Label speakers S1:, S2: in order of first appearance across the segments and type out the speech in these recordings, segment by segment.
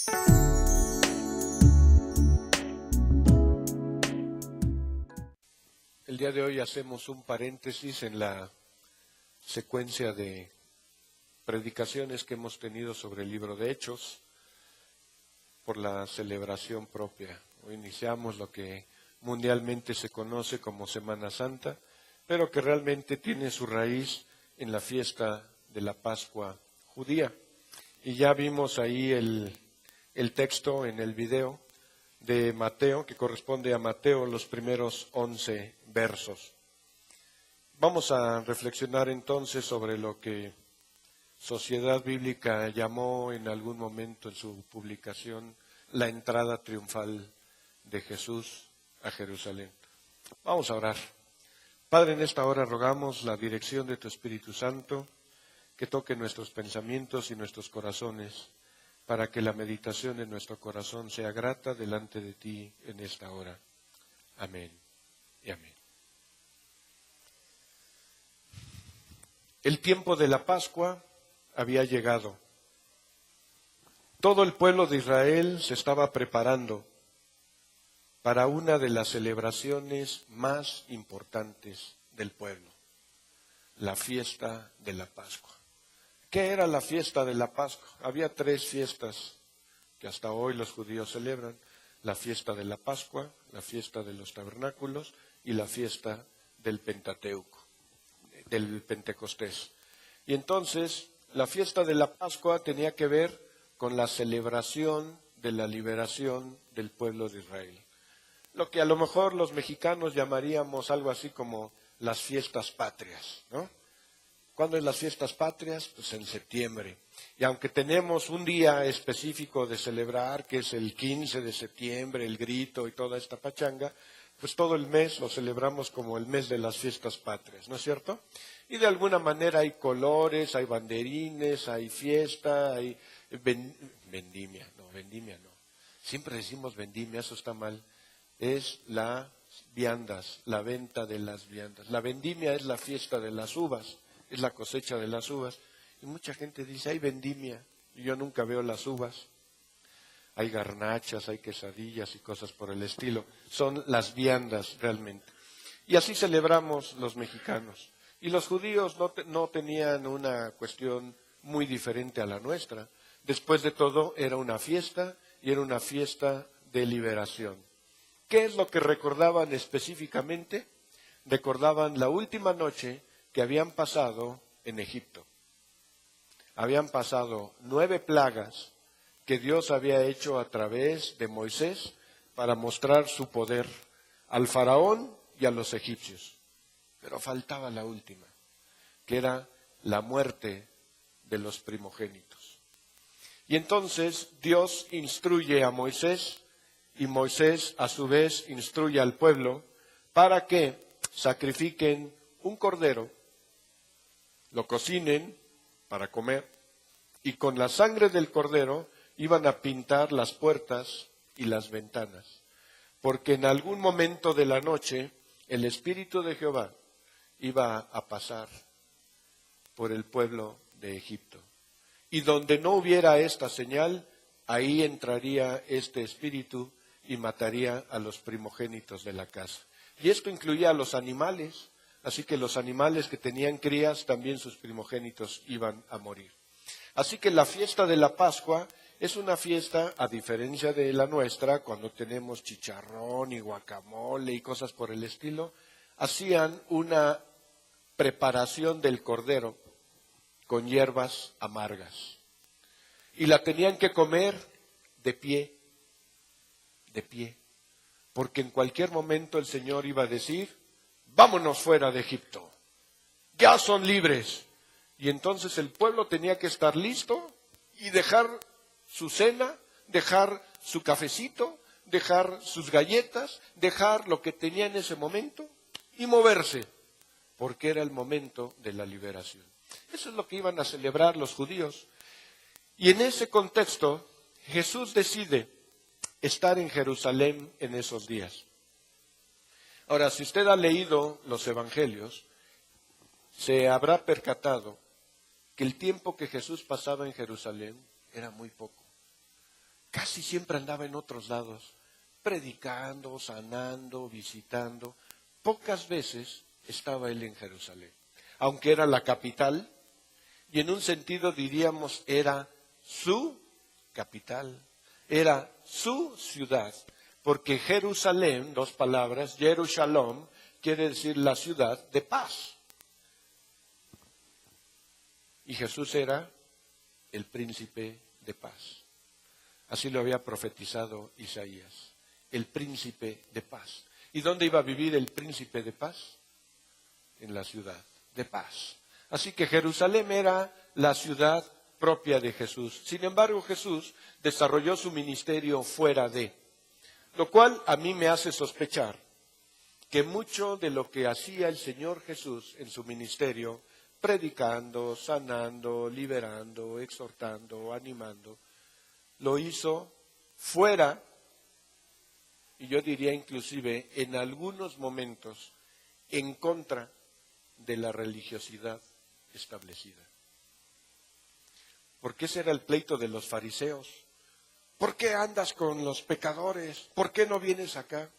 S1: El día de hoy hacemos un paréntesis en la secuencia de predicaciones que hemos tenido sobre el libro de Hechos por la celebración propia. Hoy iniciamos lo que mundialmente se conoce como Semana Santa, pero que realmente tiene su raíz en la fiesta de la Pascua judía. Y ya vimos ahí el texto en el video de Mateo, que corresponde a Mateo, los primeros 11 versos. Vamos a reflexionar entonces sobre lo que Sociedad Bíblica llamó en algún momento en su publicación la entrada triunfal de Jesús a Jerusalén. Vamos a orar. Padre, en esta hora rogamos la dirección de tu Espíritu Santo, que toque nuestros pensamientos y nuestros corazones, para que la meditación en nuestro corazón sea grata delante de ti en esta hora. Amén y amén. El tiempo de la Pascua había llegado. Todo el pueblo de Israel se estaba preparando para una de las celebraciones más importantes del pueblo, la fiesta de la Pascua. ¿Qué era la fiesta de la Pascua? Había 3 fiestas que hasta hoy los judíos celebran: la fiesta de la Pascua, la fiesta de los tabernáculos y la fiesta del Pentateuco, del Pentecostés. Y entonces la fiesta de la Pascua tenía que ver con la celebración de la liberación del pueblo de Israel. Lo que a lo mejor los mexicanos llamaríamos algo así como las fiestas patrias, ¿no? ¿Cuándo es las fiestas patrias? Pues en septiembre. Y aunque tenemos un día específico de celebrar, que es el 15 de septiembre, el grito y toda esta pachanga, pues todo el mes lo celebramos como el mes de las fiestas patrias, ¿no es cierto? Y de alguna manera hay colores, hay banderines, hay fiesta, hay vendimia no. Siempre decimos vendimia, eso está mal. Es las viandas, la venta de las viandas. La vendimia es la fiesta de las uvas, es la cosecha de las uvas. Y mucha gente dice, hay vendimia, y yo nunca veo las uvas. Hay garnachas, hay quesadillas y cosas por el estilo. Son las viandas realmente. Y así celebramos los mexicanos. Y los judíos no tenían una cuestión muy diferente a la nuestra. Después de todo, era una fiesta y era una fiesta de liberación. ¿Qué es lo que recordaban específicamente? Recordaban la última noche que habían pasado en Egipto. Habían pasado 9 plagas que Dios había hecho a través de Moisés para mostrar su poder al faraón y a los egipcios. Pero faltaba la última, que era la muerte de los primogénitos. Y entonces Dios instruye a Moisés, y Moisés a su vez instruye al pueblo para que sacrifiquen un cordero, lo cocinen para comer, y con la sangre del cordero iban a pintar las puertas y las ventanas, porque en algún momento de la noche el Espíritu de Jehová iba a pasar por el pueblo de Egipto. Y donde no hubiera esta señal, ahí entraría este Espíritu y mataría a los primogénitos de la casa. Y esto incluía a los animales, así que los animales que tenían crías, también sus primogénitos iban a morir. Así que la fiesta de la Pascua es una fiesta, a diferencia de la nuestra, cuando tenemos chicharrón y guacamole y cosas por el estilo, hacían una preparación del cordero con hierbas amargas. Y la tenían que comer de pie, porque en cualquier momento el Señor iba a decir, vámonos fuera de Egipto, ya son libres. Y entonces el pueblo tenía que estar listo y dejar su cena, dejar su cafecito, dejar sus galletas, dejar lo que tenía en ese momento y moverse, porque era el momento de la liberación. Eso es lo que iban a celebrar los judíos. Y en ese contexto, Jesús decide estar en Jerusalén en esos días. Ahora, si usted ha leído los evangelios, se habrá percatado que el tiempo que Jesús pasaba en Jerusalén era muy poco. casi siempre andaba en otros lados, predicando, sanando, visitando. Pocas veces estaba él en Jerusalén, aunque era la capital, y en un sentido diríamos era su capital, era su ciudad, porque Jerusalén, dos palabras, Jerusalem, quiere decir la ciudad de paz. Y Jesús era el príncipe de paz. Así lo había profetizado Isaías, el príncipe de paz. ¿Y dónde iba a vivir el príncipe de paz? En la ciudad de paz. Así que Jerusalén era la ciudad propia de Jesús. Sin embargo, Jesús desarrolló su ministerio fuera de, lo cual a mí me hace sospechar que mucho de lo que hacía el Señor Jesús en su ministerio, predicando, sanando, liberando, exhortando, animando, lo hizo fuera, y yo diría inclusive en algunos momentos, en contra de la religiosidad establecida. Porque ese era el pleito de los fariseos. ¿Por qué andas con los pecadores? ¿Por qué no vienes acá?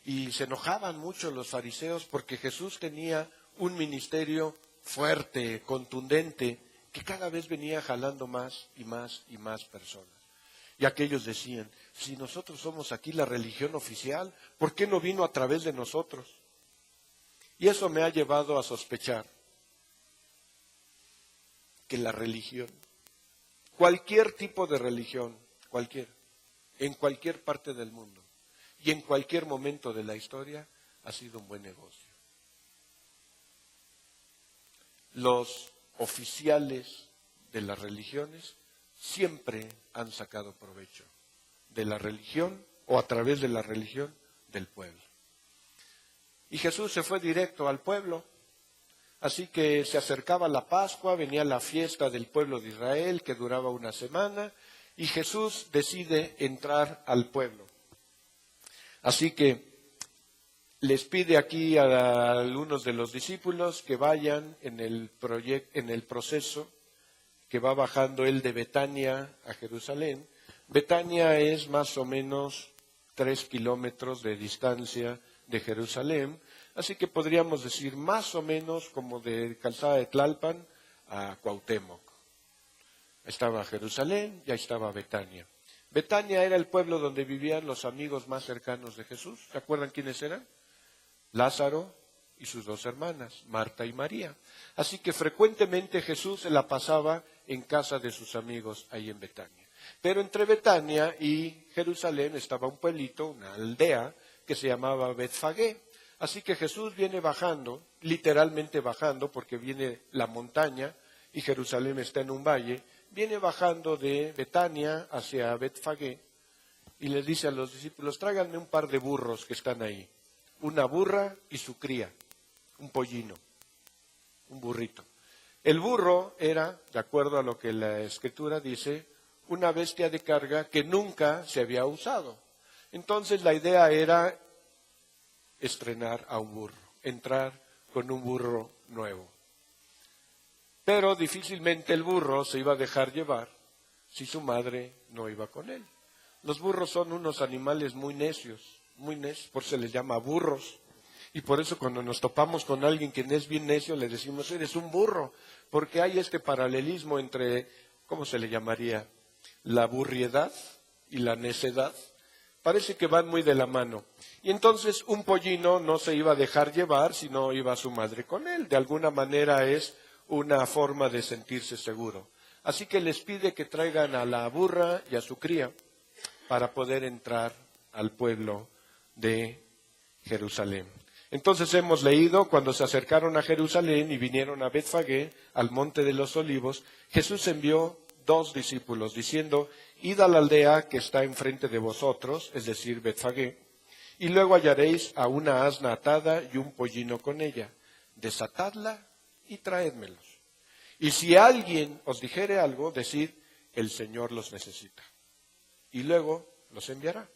S1: Y se enojaban mucho los fariseos porque Jesús tenía un ministerio fuerte, contundente, que cada vez venía jalando más y más y más personas. Y aquellos decían, si nosotros somos aquí la religión oficial, ¿por qué no vino a través de nosotros? Y eso me ha llevado a sospechar que la religión, cualquier tipo de religión, en cualquier parte del mundo y en cualquier momento de la historia, ha sido un buen negocio. Los oficiales de las religiones siempre han sacado provecho de la religión o a través de la religión del pueblo. Y Jesús se fue directo al pueblo, así que se acercaba la Pascua, venía la fiesta del pueblo de Israel que duraba una semana y Jesús decide entrar al pueblo. Así que les pide aquí a algunos de los discípulos que vayan en el proceso que va bajando él de Betania a Jerusalén. Betania es más o menos 3 kilómetros de distancia de Jerusalén, así que podríamos decir más o menos como de Calzada de Tlalpan a Cuauhtémoc. Estaba Jerusalén y ahí estaba Betania. Betania era el pueblo donde vivían los amigos más cercanos de Jesús. ¿Se acuerdan quiénes eran? Lázaro y sus 2 hermanas, Marta y María. Así que frecuentemente Jesús se la pasaba en casa de sus amigos ahí en Betania. Pero entre Betania y Jerusalén estaba un pueblito, una aldea, que se llamaba Betfagé. Así que Jesús viene bajando, literalmente bajando, porque viene la montaña y Jerusalén está en un valle, viene bajando de Betania hacia Betfagé y les dice a los discípulos, tráiganme un par de burros que están ahí, una burra y su cría, un pollino, un burrito. El burro era, de acuerdo a lo que la Escritura dice, una bestia de carga que nunca se había usado. Entonces la idea era estrenar a un burro, entrar con un burro nuevo. Pero difícilmente el burro se iba a dejar llevar si su madre no iba con él. Los burros son unos animales muy necios, por eso se les llama burros. Y por eso cuando nos topamos con alguien que es bien necio, le decimos, eres un burro, porque hay este paralelismo entre, ¿cómo se le llamaría? La burriedad y la necedad. Parece que van muy de la mano. Y entonces un pollino no se iba a dejar llevar si no iba su madre con él. De alguna manera es una forma de sentirse seguro. Así que les pide que traigan a la burra y a su cría para poder entrar al pueblo de Jerusalén. Entonces hemos leído, cuando se acercaron a Jerusalén y vinieron a Betfagé, al monte de los olivos, Jesús envió 2 discípulos, diciendo, id a la aldea que está enfrente de vosotros, es decir, Betfagé, y luego hallaréis a una asna atada y un pollino con ella. Desatadla y traédmelos. Y si alguien os dijere algo, decid, el Señor los necesita. Y luego los enviará.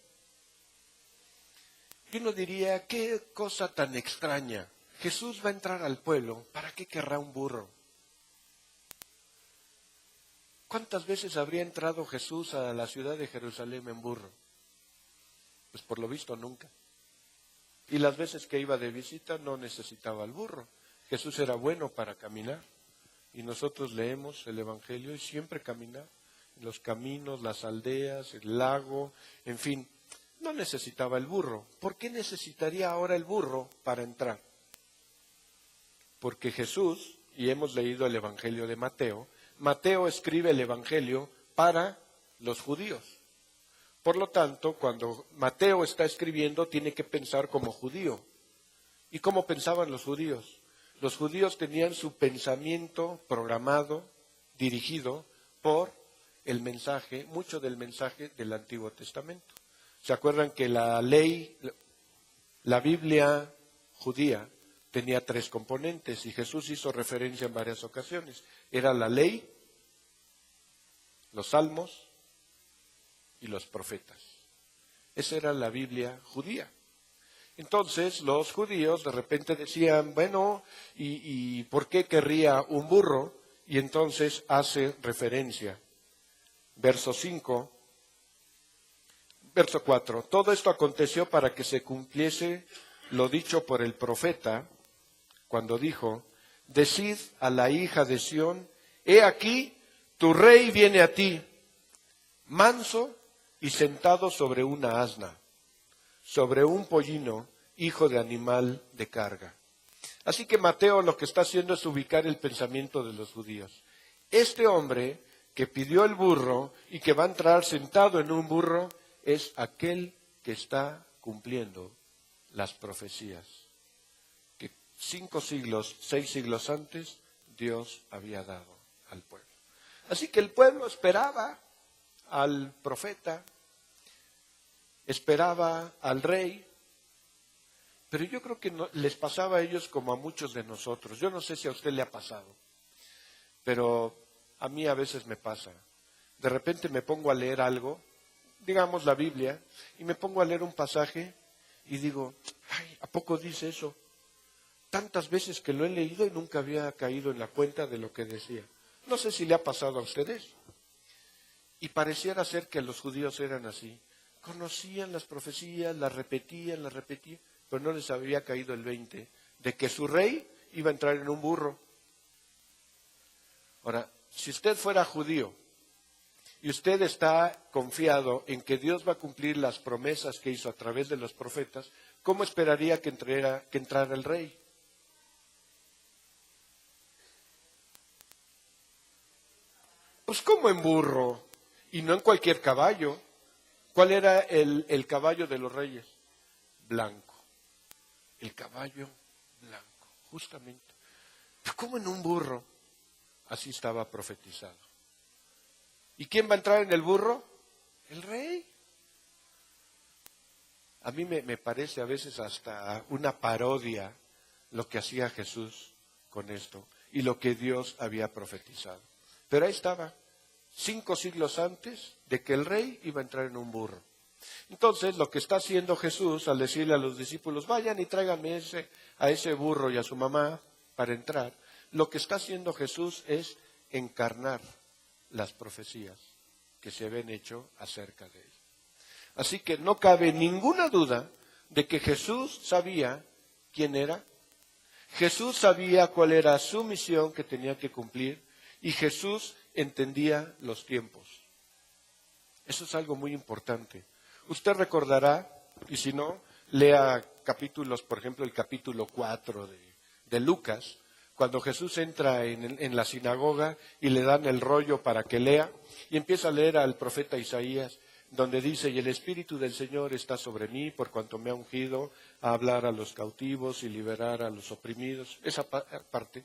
S1: Y uno diría, qué cosa tan extraña. Jesús va a entrar al pueblo, ¿para qué querrá un burro? ¿Cuántas veces habría entrado Jesús a la ciudad de Jerusalén en burro? Pues por lo visto nunca. Y las veces que iba de visita no necesitaba el burro. Jesús era bueno para caminar. Y nosotros leemos el Evangelio y siempre caminar. Los caminos, las aldeas, el lago, en fin, no necesitaba el burro. ¿Por qué necesitaría ahora el burro para entrar? Porque Jesús, y hemos leído el Evangelio de Mateo, Mateo escribe el Evangelio para los judíos. Por lo tanto, cuando Mateo está escribiendo, tiene que pensar como judío. ¿Y cómo pensaban los judíos? Los judíos tenían su pensamiento programado, dirigido por el mensaje, mucho del mensaje del Antiguo Testamento. ¿Se acuerdan que la ley, la Biblia judía, tenía 3 componentes y Jesús hizo referencia en varias ocasiones? Era la ley, los salmos y los profetas. Esa era la Biblia judía. Entonces los judíos de repente decían, bueno, ¿y por qué querría un burro? Y entonces hace referencia. Verso 5, verso 4. Todo esto aconteció para que se cumpliese lo dicho por el profeta, cuando dijo, decid a la hija de Sión, he aquí, tu rey viene a ti, manso y sentado sobre una asna, sobre un pollino, hijo de animal de carga. Así que Mateo lo que está haciendo es ubicar el pensamiento de los judíos. Este hombre que pidió el burro y que va a entrar sentado en un burro es aquel que está cumpliendo las profecías que 5 siglos, 6 siglos antes Dios había dado al pueblo. Así que el pueblo esperaba al profeta, esperaba al rey, pero yo creo que les pasaba a ellos como a muchos de nosotros. Yo no sé si a usted le ha pasado, pero a mí a veces me pasa. De repente me pongo a leer algo, digamos la Biblia, y me pongo a leer un pasaje y digo, ay, ¿a poco dice eso? Tantas veces que lo he leído y nunca había caído en la cuenta de lo que decía. No sé si le ha pasado a ustedes. Y pareciera ser que los judíos eran así. Conocían las profecías, las repetían, pero no les había caído el 20 de que su rey iba a entrar en un burro. Ahora, si usted fuera judío y usted está confiado en que Dios va a cumplir las promesas que hizo a través de los profetas, ¿cómo esperaría que entrara el rey? Pues como en burro, y no en cualquier caballo. ¿Cuál era el caballo de los reyes? Blanco. El caballo blanco, justamente. ¿Cómo en un burro? Así estaba profetizado. ¿Y quién va a entrar en el burro? El rey. A mí me parece a veces hasta una parodia lo que hacía Jesús con esto y lo que Dios había profetizado. Pero ahí estaba, 5 siglos antes de que el rey iba a entrar en un burro. Entonces, lo que está haciendo Jesús al decirle a los discípulos, vayan y tráiganme a ese burro y a su mamá para entrar, lo que está haciendo Jesús es encarnar las profecías que se habían hecho acerca de él. Así que no cabe ninguna duda de que Jesús sabía quién era, Jesús sabía cuál era su misión que tenía que cumplir y Jesús entendía los tiempos. Eso es algo muy importante. Usted recordará, y si no, lea capítulos, por ejemplo, el capítulo 4 de Lucas, cuando Jesús entra en la sinagoga y le dan el rollo para que lea, y empieza a leer al profeta Isaías, donde dice, y el Espíritu del Señor está sobre mí, por cuanto me ha ungido a hablar a los cautivos y liberar a los oprimidos, esa parte.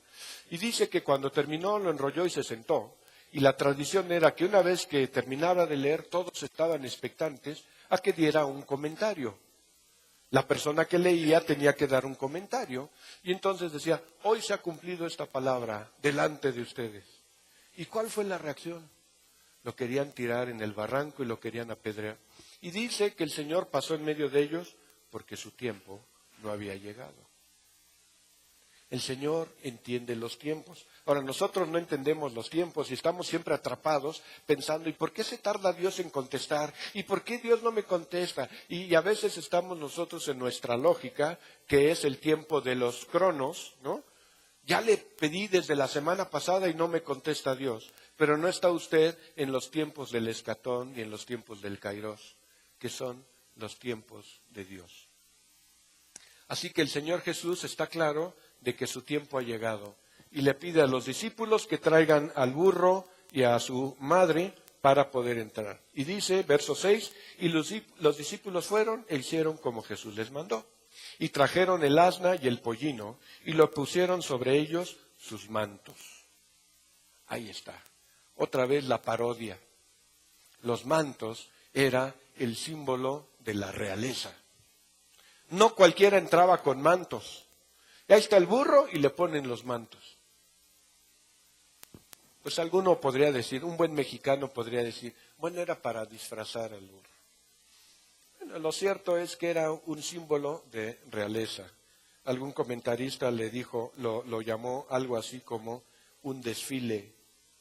S1: Y dice que cuando terminó lo enrolló y se sentó. Y la tradición era que una vez que terminara de leer, todos estaban expectantes a que diera un comentario. La persona que leía tenía que dar un comentario. Y entonces decía, hoy se ha cumplido esta palabra delante de ustedes. ¿Y cuál fue la reacción? Lo querían tirar en el barranco y lo querían apedrear. Y dice que el Señor pasó en medio de ellos porque su tiempo no había llegado. El Señor entiende los tiempos. Ahora, nosotros no entendemos los tiempos y estamos siempre atrapados pensando, ¿y por qué se tarda Dios en contestar? ¿Y por qué Dios no me contesta? Y a veces estamos nosotros en nuestra lógica, que es el tiempo de los cronos, ¿no? Ya le pedí desde la semana pasada y no me contesta Dios. Pero no está usted en los tiempos del escatón ni en los tiempos del kairos, que son los tiempos de Dios. Así que el Señor Jesús está claro de que su tiempo ha llegado y le pide a los discípulos que traigan al burro y a su madre para poder entrar. Y dice, verso 6, y los discípulos fueron e hicieron como Jesús les mandó. Y trajeron el asna y el pollino y lo pusieron sobre ellos sus mantos. Ahí está. Otra vez la parodia. Los mantos era el símbolo de la realeza. No cualquiera entraba con mantos. Y ahí está el burro y le ponen los mantos. Pues alguno podría decir, un buen mexicano podría decir, bueno, era para disfrazar al burro. Bueno, lo cierto es que era un símbolo de realeza. Algún comentarista le dijo, lo llamó algo así como un desfile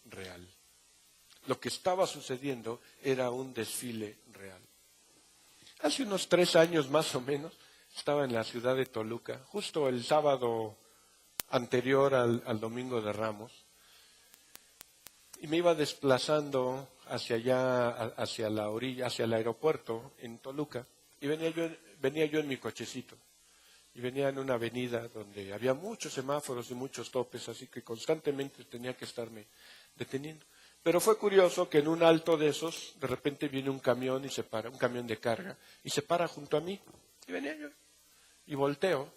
S1: real. Lo que estaba sucediendo era un desfile real. Hace unos 3 años más o menos, estaba en la ciudad de Toluca, justo el sábado anterior al Domingo de Ramos, y me iba desplazando hacia allá, hacia la orilla, hacia el aeropuerto en Toluca, y venía yo en mi cochecito, y venía en una avenida donde había muchos semáforos y muchos topes, así que constantemente tenía que estarme deteniendo. Pero fue curioso que en un alto de esos, de repente viene un camión y se para, un camión de carga, y se para junto a mí, y venía yo, y volteo,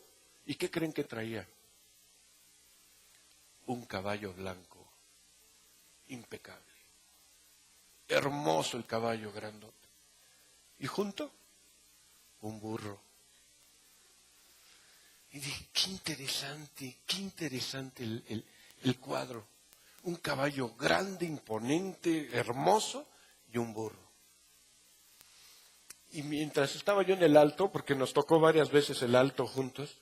S1: ¿y qué creen que traía? Un caballo blanco, impecable, hermoso el caballo grandote, y junto, un burro. Y dije, qué interesante el cuadro. Un caballo grande, imponente, hermoso, y un burro. Y mientras estaba yo en el alto, porque nos tocó varias veces el alto juntos,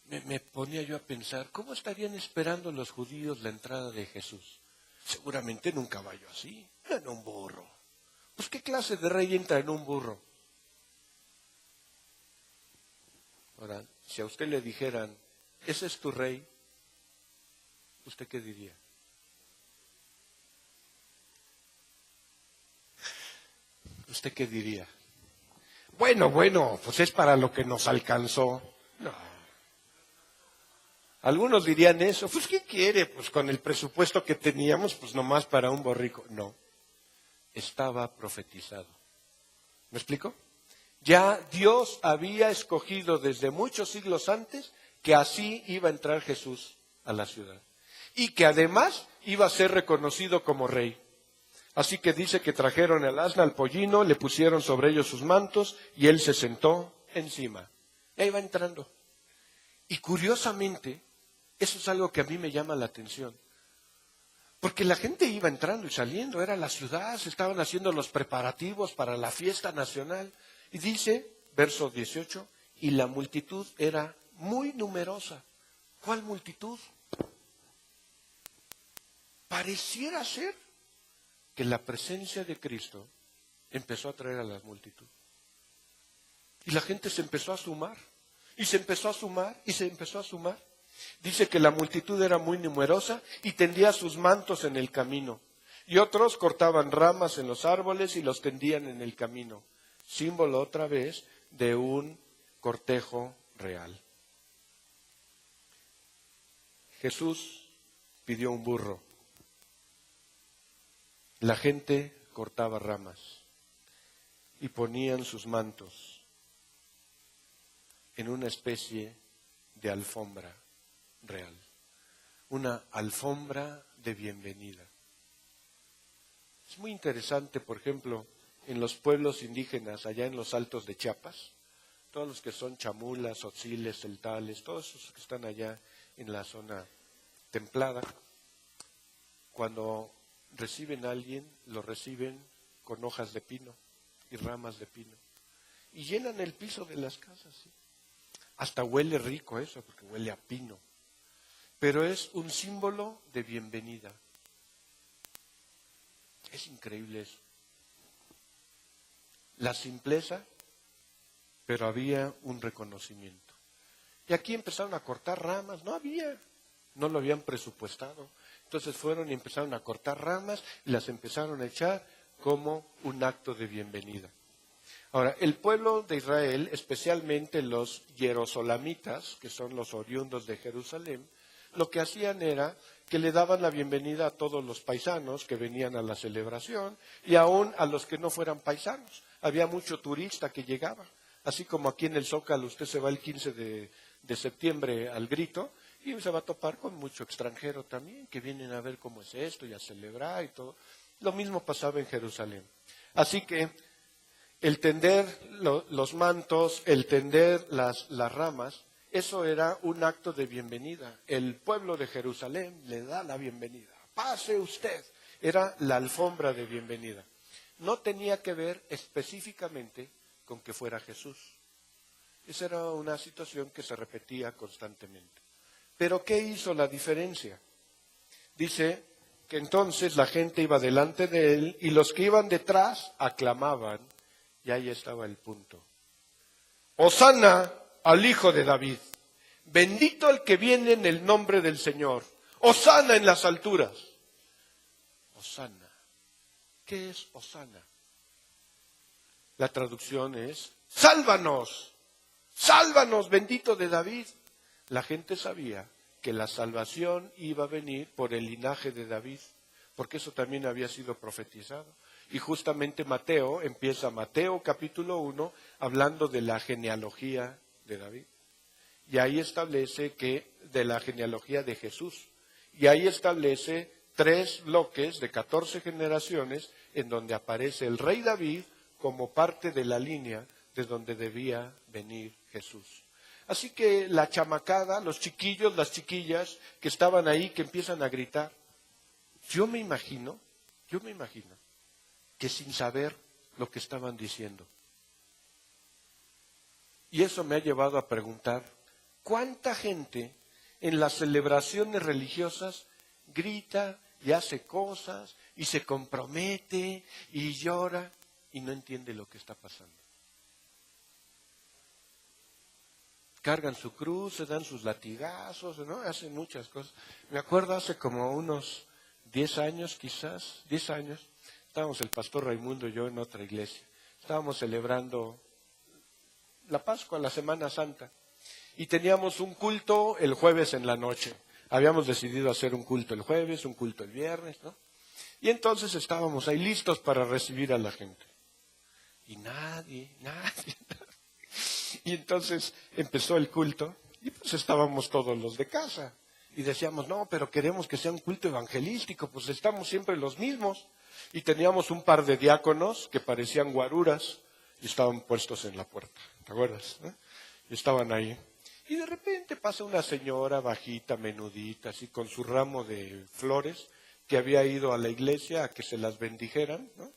S1: me ponía yo a pensar, ¿cómo estarían esperando los judíos la entrada de Jesús? Seguramente en un caballo así, en un burro. Pues ¿qué clase de rey entra en un burro? Ahora, si a usted le dijeran, ese es tu rey, ¿usted qué diría? ¿Usted qué diría? Bueno, pues es para lo que nos alcanzó. No. Algunos dirían eso, pues ¿qué quiere? Pues con el presupuesto que teníamos, pues nomás para un borrico. No, estaba profetizado. ¿Me explico? Ya Dios había escogido desde muchos siglos antes que así iba a entrar Jesús a la ciudad. Y que además iba a ser reconocido como rey. Así que dice que trajeron el asna, al pollino, le pusieron sobre ellos sus mantos y él se sentó encima. Y ahí va entrando. Y curiosamente, eso es algo que a mí me llama la atención. Porque la gente iba entrando y saliendo, era la ciudad, se estaban haciendo los preparativos para la fiesta nacional. Y dice, verso 18, y la multitud era muy numerosa. ¿Cuál multitud? Pareciera ser que la presencia de Cristo empezó a atraer a la multitud. Y la gente se empezó a sumar, y se empezó a sumar, y se empezó a sumar. Dice que la multitud era muy numerosa y tendía sus mantos en el camino. Y otros cortaban ramas en los árboles y los tendían en el camino. Símbolo otra vez de un cortejo real. Jesús pidió un burro. La gente cortaba ramas y ponían sus mantos en una especie de alfombra real, una alfombra de bienvenida. Es muy interesante, por ejemplo, en los pueblos indígenas, allá en los altos de Chiapas, todos los que son chamulas, otziles, celtales, todos esos que están allá en la zona templada, cuando reciben a alguien, lo reciben con hojas de pino y ramas de pino. Y llenan el piso de las casas, ¿sí? Hasta huele rico eso, porque huele a pino. pero es un símbolo de bienvenida. Es increíble eso. La simpleza, pero había un reconocimiento. Y aquí empezaron a cortar ramas, no lo habían presupuestado. Entonces fueron y empezaron a cortar ramas y las empezaron a echar como un acto de bienvenida. Ahora, el pueblo de Israel, especialmente los jerosolamitas, que son los oriundos de Jerusalén, lo que hacían era que le daban la bienvenida a todos los paisanos que venían a la celebración y aún a los que no fueran paisanos. Había mucho turista que llegaba, así como aquí en el Zócalo usted se va el 15 de septiembre al Grito y se va a topar con mucho extranjero también que vienen a ver cómo es esto y a celebrar y todo. Lo mismo pasaba en Jerusalén. Así que el tender los mantos, el tender las ramas, eso era un acto de bienvenida. El pueblo de Jerusalén le da la bienvenida. Pase usted. Era la alfombra de bienvenida. No tenía que ver específicamente con que fuera Jesús. Esa era una situación que se repetía constantemente. Pero ¿qué hizo la diferencia? Dice que entonces la gente iba delante de él y los que iban detrás aclamaban. Y ahí estaba el punto. Hosana al Hijo de David. Bendito el que viene en el nombre del Señor. Hosana en las alturas. Hosana. ¿Qué es Hosana? La traducción es, sálvanos, sálvanos, bendito de David. La gente sabía que la salvación iba a venir por el linaje de David, porque eso también había sido profetizado. Y justamente Mateo capítulo 1, hablando de la genealogía de David. Y ahí establece que de la genealogía de Jesús. Y ahí establece 3 bloques de 14 generaciones en donde aparece el rey David como parte de la línea de donde debía venir Jesús. Así que la chamacada, los chiquillos, las chiquillas que estaban ahí, que empiezan a gritar, yo me imagino que sin saber lo que estaban diciendo. Y eso me ha llevado a preguntar, ¿cuánta gente en las celebraciones religiosas grita y hace cosas y se compromete y llora y no entiende lo que está pasando? Cargan su cruz, se dan sus latigazos, ¿no? Hacen muchas cosas. Me acuerdo hace como unos 10 años, quizás, 10 años, estábamos el pastor Raimundo y yo en otra iglesia. Estábamos celebrando la Pascua, la Semana Santa, y teníamos un culto el jueves en la noche. Habíamos decidido hacer un culto el jueves, un culto el viernes, ¿no? Y entonces estábamos ahí listos para recibir a la gente. Y nadie. Y entonces empezó el culto y pues estábamos todos los de casa. Y decíamos, no, pero queremos que sea un culto evangelístico, pues estamos siempre los mismos. Y teníamos un par de diáconos que parecían guaruras y estaban puestos en la puerta, ¿te acuerdas? Y estaban ahí. Y de repente pasa una señora bajita, menudita, así con su ramo de flores, que había ido a la iglesia a que se las bendijeran, ¿no?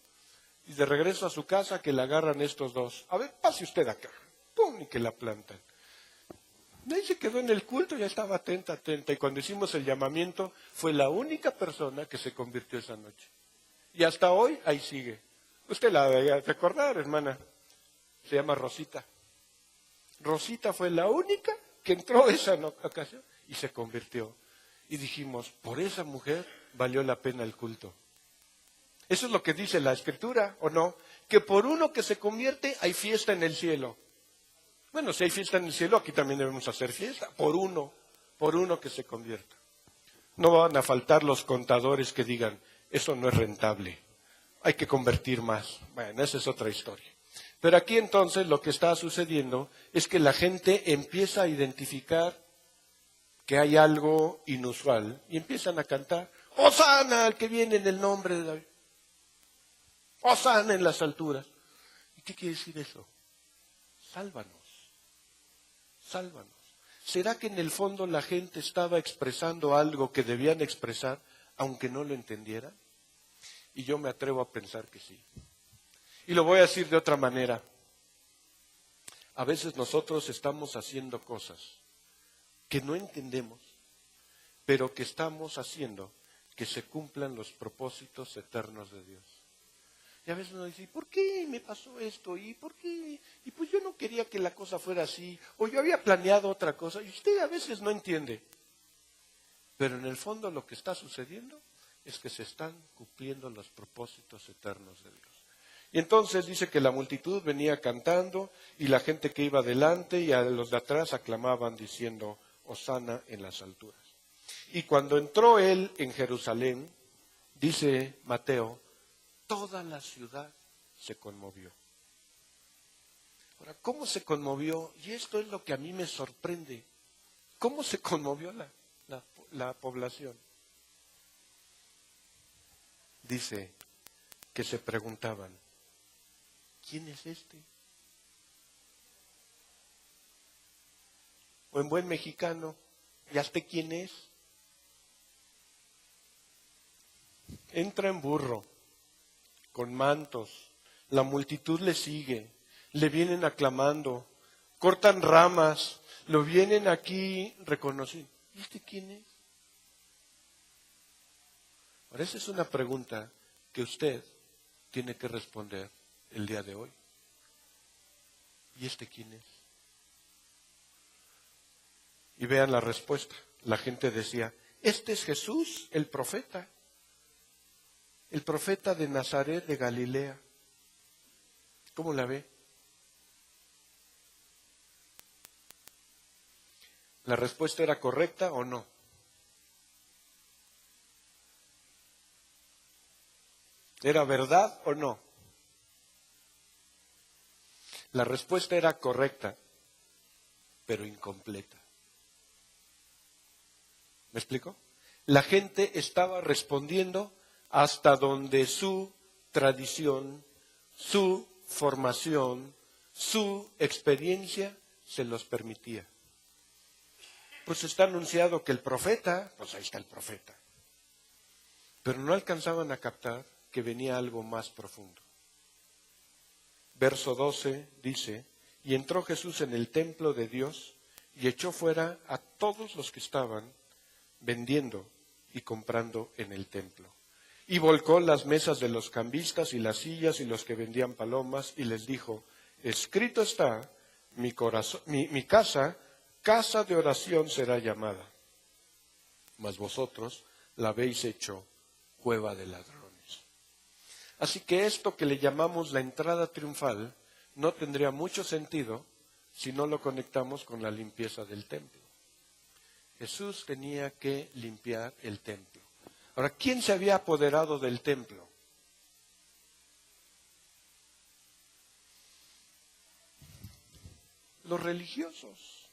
S1: Y de regreso a su casa que la agarran estos dos. A ver, pase usted acá. ¡Pum! Y que la plantan. Y ahí se quedó en el culto, ya estaba atenta. Y cuando hicimos el llamamiento, fue la única persona que se convirtió esa noche. Y hasta hoy, ahí sigue. Usted la debe recordar, hermana. Se llama Rosita. Rosita fue la única que entró esa ocasión y se convirtió. Y dijimos, por esa mujer valió la pena el culto. Eso es lo que dice la Escritura, ¿o no? Que por uno que se convierte hay fiesta en el cielo. Bueno, si hay fiesta en el cielo, aquí también debemos hacer fiesta. Por uno que se convierta. No van a faltar los contadores que digan, eso no es rentable, hay que convertir más. Bueno, esa es otra historia. Pero aquí entonces lo que está sucediendo es que la gente empieza a identificar que hay algo inusual y empiezan a cantar, ¡Hosana al que viene en el nombre de David! ¡Hosana en las alturas! ¿Y qué quiere decir eso? Sálvanos. Sálvanos. ¿Será que en el fondo la gente estaba expresando algo que debían expresar, aunque no lo entendieran? Y yo me atrevo a pensar que sí. Y lo voy a decir de otra manera. A veces nosotros estamos haciendo cosas que no entendemos, pero que estamos haciendo que se cumplan los propósitos eternos de Dios. Y a veces uno dice, ¿por qué me pasó esto? ¿Y por qué? Y pues yo no quería que la cosa fuera así, o yo había planeado otra cosa, y usted a veces no entiende. Pero en el fondo lo que está sucediendo es que se están cumpliendo los propósitos eternos de Dios. Y entonces dice que la multitud venía cantando y la gente que iba delante y a los de atrás aclamaban diciendo, Hosana en las alturas. Y cuando entró él en Jerusalén, dice Mateo, toda la ciudad se conmovió. Ahora, ¿cómo se conmovió? Y esto es lo que a mí me sorprende. ¿Cómo se conmovió la población? Dice que se preguntaban, ¿quién es este? O en buen mexicano, ¿ya sé quién es? Entra en burro, con mantos, la multitud le sigue, le vienen aclamando, cortan ramas, lo vienen aquí reconociendo. ¿Y este quién es? Ahora, esa es una pregunta que usted tiene que responder el día de hoy. ¿Y este quién es? Y vean la respuesta. La gente decía, este es Jesús, el profeta de Nazaret de Galilea. ¿Cómo la ve? ¿La respuesta era correcta o no? ¿Era verdad o no? La respuesta era correcta, pero incompleta. ¿Me explico? La gente estaba respondiendo hasta donde su tradición, su formación, su experiencia se los permitía. Pues está anunciado que el profeta, pues ahí está el profeta. Pero no alcanzaban a captar que venía algo más profundo. Verso 12 dice, y entró Jesús en el templo de Dios y echó fuera a todos los que estaban vendiendo y comprando en el templo. Y volcó las mesas de los cambistas y las sillas y los que vendían palomas y les dijo, escrito está, mi casa, casa de oración será llamada, mas vosotros la habéis hecho cueva de ladrones. Así que esto que le llamamos la entrada triunfal no tendría mucho sentido si no lo conectamos con la limpieza del templo. Jesús tenía que limpiar el templo. Ahora, ¿quién se había apoderado del templo? Los religiosos.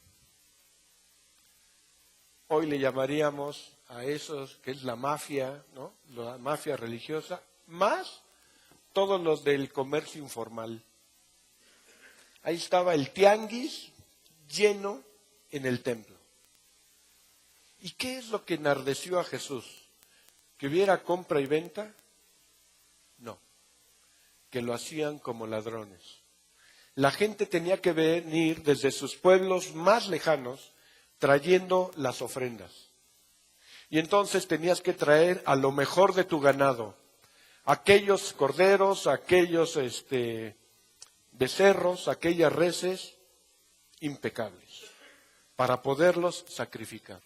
S1: Hoy le llamaríamos a esos que es la mafia, ¿no? La mafia religiosa, más todos los del comercio informal. Ahí estaba el tianguis lleno en el templo. ¿Y qué es lo que enardeció a Jesús? ¿Que hubiera compra y venta? No, que lo hacían como ladrones. La gente tenía que venir desde sus pueblos más lejanos trayendo las ofrendas. Y entonces tenías que traer a lo mejor de tu ganado, aquellos corderos, aquellos becerros, aquellas reses impecables, para poderlos sacrificar.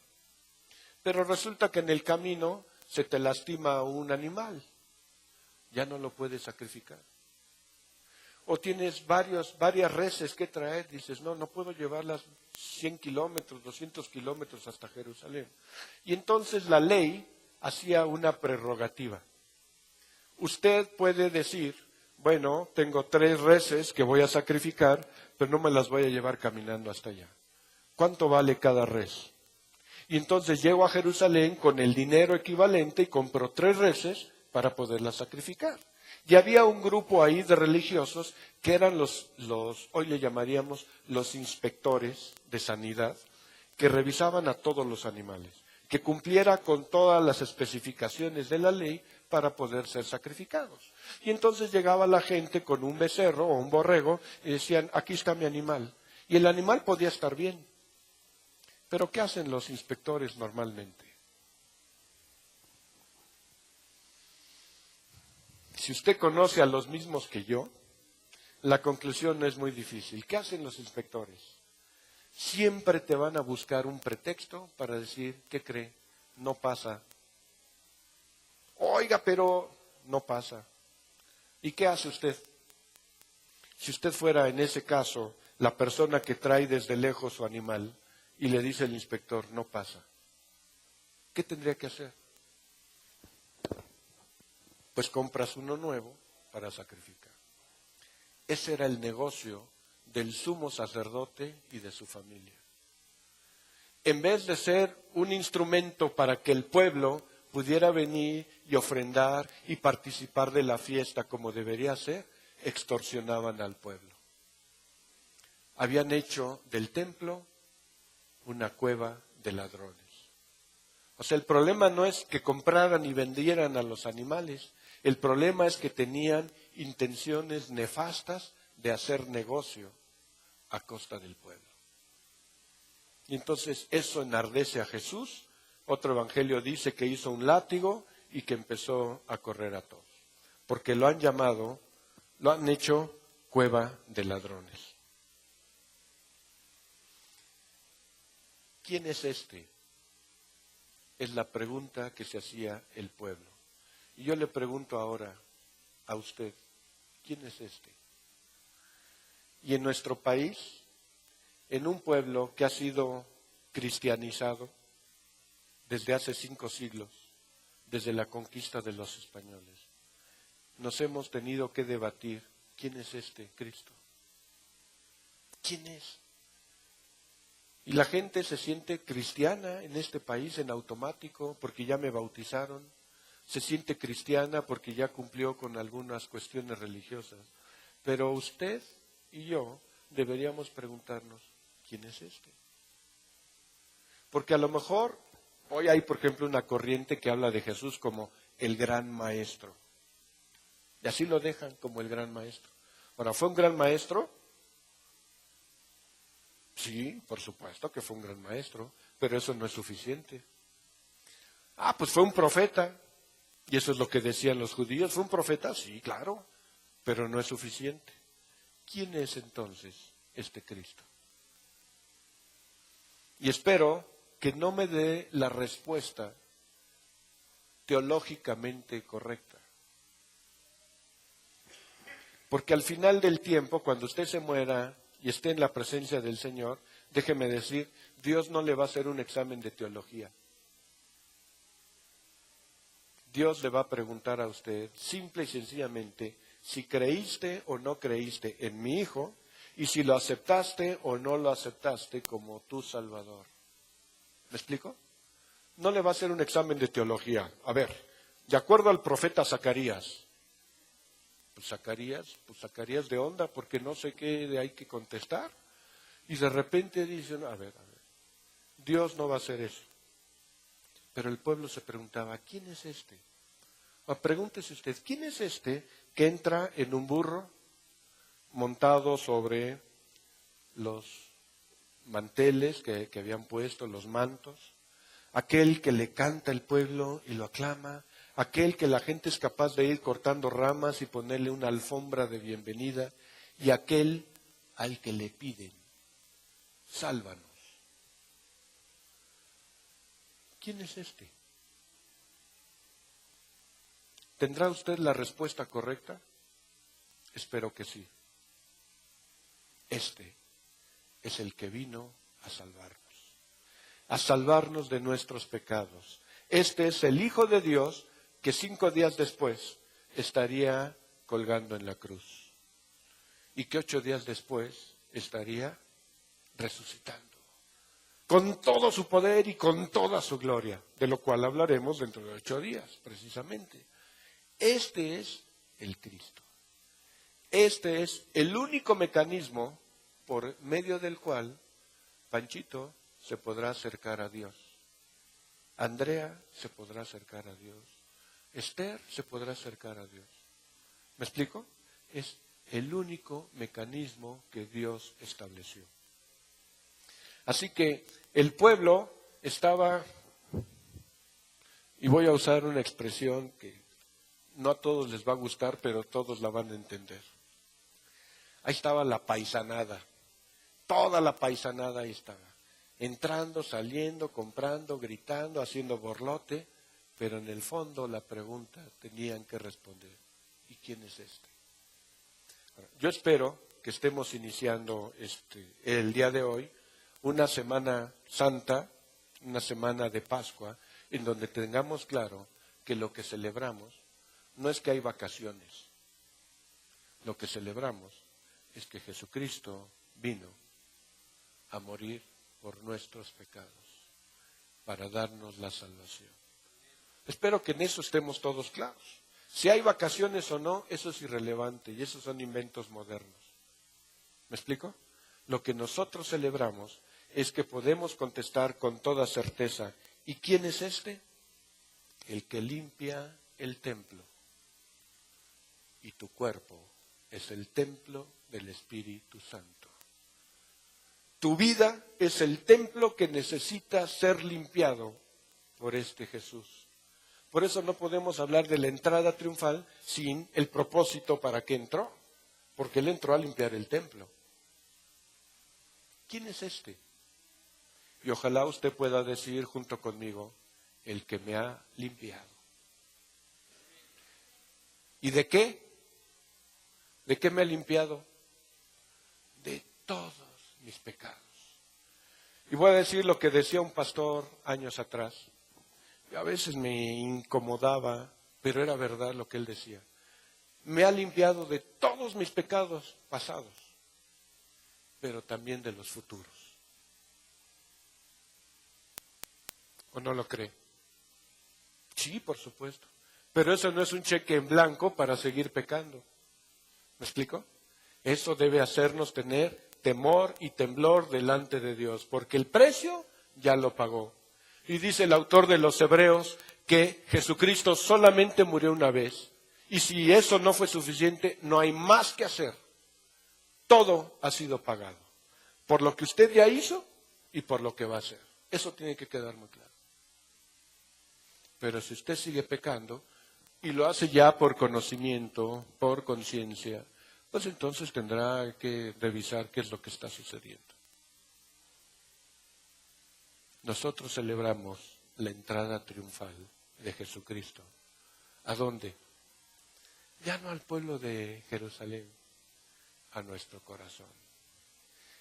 S1: Pero resulta que en el camino se te lastima un animal, ya no lo puedes sacrificar. O tienes varias reses que traer, dices, no puedo llevarlas 100 kilómetros, 200 kilómetros hasta Jerusalén. Y entonces la ley hacía una prerrogativa. Usted puede decir, bueno, tengo 3 reses que voy a sacrificar, pero no me las voy a llevar caminando hasta allá. ¿Cuánto vale cada res? Y entonces llego a Jerusalén con el dinero equivalente y compro 3 reses para poderlas sacrificar. Y había un grupo ahí de religiosos que eran los hoy le llamaríamos los inspectores de sanidad, que revisaban a todos los animales, que cumpliera con todas las especificaciones de la ley para poder ser sacrificados. Y entonces llegaba la gente con un becerro o un borrego y decían, aquí está mi animal. Y el animal podía estar bien. Pero ¿qué hacen los inspectores normalmente? si usted conoce a los mismos que yo, la conclusión no es muy difícil. ¿Qué hacen los inspectores? Siempre te van a buscar un pretexto para decir, ¿qué cree? No pasa. Oiga, pero no pasa. ¿Y qué hace usted? Si usted fuera, en ese caso, la persona que trae desde lejos su animal y le dice al inspector, no pasa, ¿qué tendría que hacer? Pues compras uno nuevo para sacrificar. Ese era el negocio del sumo sacerdote y de su familia. En vez de ser un instrumento para que el pueblo pudiera venir y ofrendar y participar de la fiesta como debería ser, extorsionaban al pueblo. Habían hecho del templo una cueva de ladrones. O sea, el problema no es que compraran y vendieran a los animales, el problema es que tenían intenciones nefastas de hacer negocio a costa del pueblo. Y entonces eso enardece a Jesús. Otro evangelio dice que hizo un látigo y que empezó a correr a todos. Porque lo han hecho cueva de ladrones. ¿Quién es este? Es la pregunta que se hacía el pueblo. Y yo le pregunto ahora a usted, ¿quién es este? Y en nuestro país, en un pueblo que ha sido cristianizado desde hace 5 siglos, desde la conquista de los españoles, nos hemos tenido que debatir, ¿quién es este Cristo? ¿Quién es? Y la gente se siente cristiana en este país en automático porque ya me bautizaron, se siente cristiana porque ya cumplió con algunas cuestiones religiosas. Pero usted y yo deberíamos preguntarnos, ¿quién es este? Porque a lo mejor hoy hay, por ejemplo, una corriente que habla de Jesús como el gran maestro. Y así lo dejan como el gran maestro. Ahora, ¿fue un gran maestro? Sí, por supuesto que fue un gran maestro, pero eso no es suficiente. Pues fue un profeta, y eso es lo que decían los judíos. ¿Fue un profeta? Sí, claro, pero no es suficiente. ¿Quién es entonces este Cristo? Y espero que no me dé la respuesta teológicamente correcta. Porque al final del tiempo, cuando usted se muera y esté en la presencia del Señor, déjeme decir, Dios no le va a hacer un examen de teología. Dios le va a preguntar a usted, simple y sencillamente, si creíste o no creíste en mi Hijo, y si lo aceptaste o no lo aceptaste como tu Salvador. ¿Me explico? No le va a hacer un examen de teología. A ver, de acuerdo al profeta Zacarías, pues Zacarías de onda, porque no sé qué hay que contestar. Y de repente dicen, a ver, Dios no va a hacer eso. Pero el pueblo se preguntaba, ¿quién es este? Pregúntese usted, ¿quién es este que entra en un burro montado sobre los manteles que habían puesto, los mantos? Aquel que le canta el pueblo y lo aclama, aquel que la gente es capaz de ir cortando ramas y ponerle una alfombra de bienvenida, y aquel al que le piden, sálvanos. ¿Quién es este? ¿Tendrá usted la respuesta correcta? Espero que sí. Este es el que vino a salvarnos de nuestros pecados. Este es el Hijo de Dios que 5 días después estaría colgando en la cruz y que 8 días después estaría resucitando con todo su poder y con toda su gloria, de lo cual hablaremos dentro de 8 días, precisamente. Este es el Cristo. Este es el único mecanismo por medio del cual Panchito se podrá acercar a Dios. Andrea se podrá acercar a Dios. Esther se podrá acercar a Dios. ¿Me explico? Es el único mecanismo que Dios estableció. Así que el pueblo estaba, y voy a usar una expresión que no a todos les va a gustar, pero todos la van a entender. Ahí estaba la paisanada, toda la paisanada ahí estaba, entrando, saliendo, comprando, gritando, haciendo borlote, pero en el fondo la pregunta tenían que responder, ¿y quién es este? Ahora, yo espero que estemos iniciando el día de hoy una Semana Santa, una semana de Pascua, en donde tengamos claro que lo que celebramos no es que hay vacaciones, lo que celebramos es que Jesucristo vino a morir por nuestros pecados, para darnos la salvación. Espero que en eso estemos todos claros. Si hay vacaciones o no, eso es irrelevante y esos son inventos modernos. ¿Me explico? Lo que nosotros celebramos es que podemos contestar con toda certeza, ¿y quién es este? El que limpia el templo. Y tu cuerpo es el templo del Espíritu Santo. Tu vida es el templo que necesita ser limpiado por este Jesús. Por eso no podemos hablar de la entrada triunfal sin el propósito para qué entró, porque Él entró a limpiar el templo. ¿Quién es este? Y ojalá usted pueda decir junto conmigo, el que me ha limpiado. ¿Y de qué? ¿De qué me ha limpiado? De todos mis pecados. Y voy a decir lo que decía un pastor años atrás. Y a veces me incomodaba, pero era verdad lo que él decía. Me ha limpiado de todos mis pecados pasados, pero también de los futuros. ¿O no lo cree? Sí, por supuesto. Pero eso no es un cheque en blanco para seguir pecando. ¿Me explico? Eso debe hacernos tener temor y temblor delante de Dios, porque el precio ya lo pagó. Y dice el autor de los Hebreos que Jesucristo solamente murió una vez. Y si eso no fue suficiente, no hay más que hacer. Todo ha sido pagado. Por lo que usted ya hizo y por lo que va a hacer. Eso tiene que quedar muy claro. Pero si usted sigue pecando y lo hace ya por conocimiento, por conciencia, pues entonces tendrá que revisar qué es lo que está sucediendo. Nosotros celebramos la entrada triunfal de Jesucristo. ¿A dónde? Ya no al pueblo de Jerusalén, a nuestro corazón.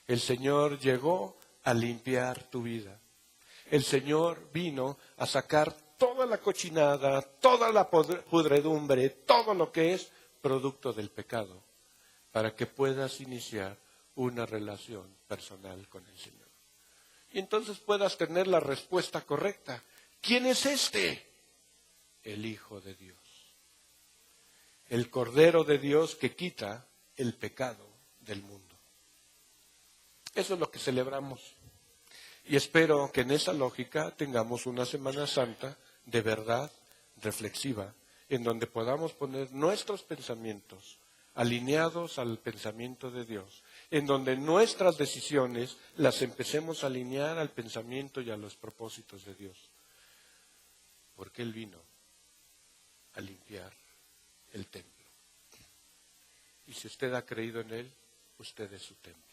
S1: El Señor llegó a limpiar tu vida. El Señor vino a sacar toda la cochinada, toda la pudredumbre, todo lo que es producto del pecado, para que puedas iniciar una relación personal con el Señor. Y entonces puedas tener la respuesta correcta. ¿Quién es este? El Hijo de Dios. El Cordero de Dios que quita el pecado del mundo. Eso es lo que celebramos. Y espero que en esa lógica tengamos una Semana Santa de verdad reflexiva, en donde podamos poner nuestros pensamientos alineados al pensamiento de Dios, en donde nuestras decisiones las empecemos a alinear al pensamiento y a los propósitos de Dios. Porque Él vino a limpiar el templo. Y si usted ha creído en Él, usted es su templo.